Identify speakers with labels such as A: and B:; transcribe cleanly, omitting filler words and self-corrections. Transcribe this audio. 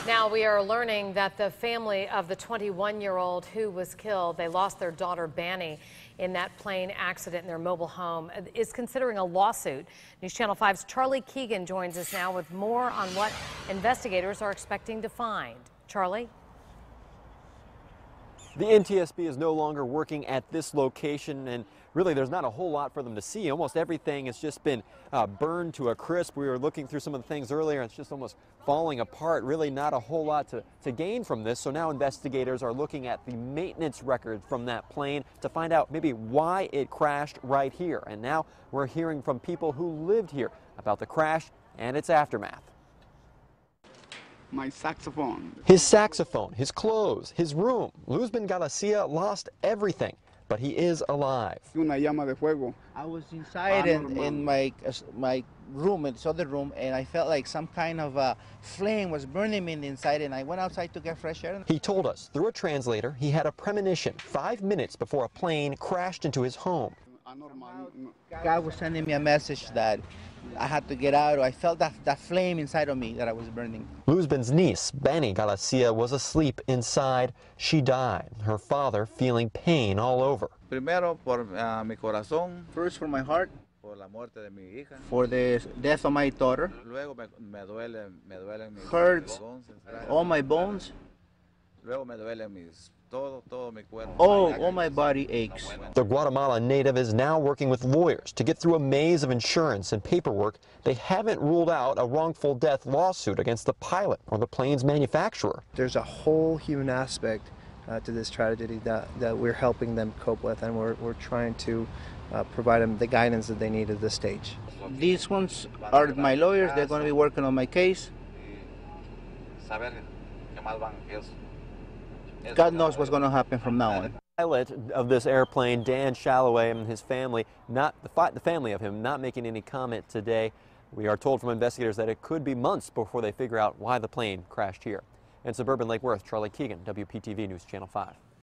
A: Now we are learning that the family of the 21-year-old who was killed, they lost their daughter Banny in that plane accident in their mobile home, is considering a lawsuit. News Channel 5's Charlie Keegan joins us now with more on what investigators are expecting to find. Charlie?
B: The NTSB is no longer working at this location, and really there's not a whole lot for them to see. Almost everything has just been burned to a crisp. We were looking through some of the things earlier, and it's just almost falling apart. Really not a whole lot to gain from this. So now investigators are looking at the maintenance records from that plane to find out maybe why it crashed right here. And now we're hearing from people who lived here about the crash and its aftermath.
C: My saxophone.
B: His saxophone, his clothes, his room. Domingo Galicia lost everything, but he is alive.
C: Una llama de fuego.
D: I was inside in my room, in this other room, and I felt like some kind of a flame was burning me in the inside, and I went outside to get fresh air.
B: He told us through a translator he had a premonition 5 minutes before a plane crashed into his home.
D: God was sending me a message that I had to get out. I felt that flame inside of me that I was burning.
B: Luzben's niece, Banny Galicia, was asleep inside. She died, her father feeling pain all over.
E: Primero por mi corazón.
D: First for my heart,
E: Por la muerte de mi hija.
D: for the death of my daughter.
E: Luego me duelen mis
D: Hurts
E: bones.
D: all my bones.
E: Luego me duelen todo mi cuerpo.
D: All my body aches.
B: The Guatemala native is now working with lawyers to get through a maze of insurance and paperwork. They haven't ruled out a wrongful death lawsuit against the pilot or the plane's manufacturer.
F: There's a whole human aspect to this tragedy that we're helping them cope with, and we're trying to provide them the guidance that they need at this stage.
D: These ones are my lawyers. They're going to be working on my case. God knows what's going to happen from now on.
B: Pilot of this airplane, Dan Shalloway, and his family, the family of him, not making any comment today. We are told from investigators that it could be months before they figure out why the plane crashed here. In suburban Lake Worth, Charlie Keegan, WPTV News Channel 5.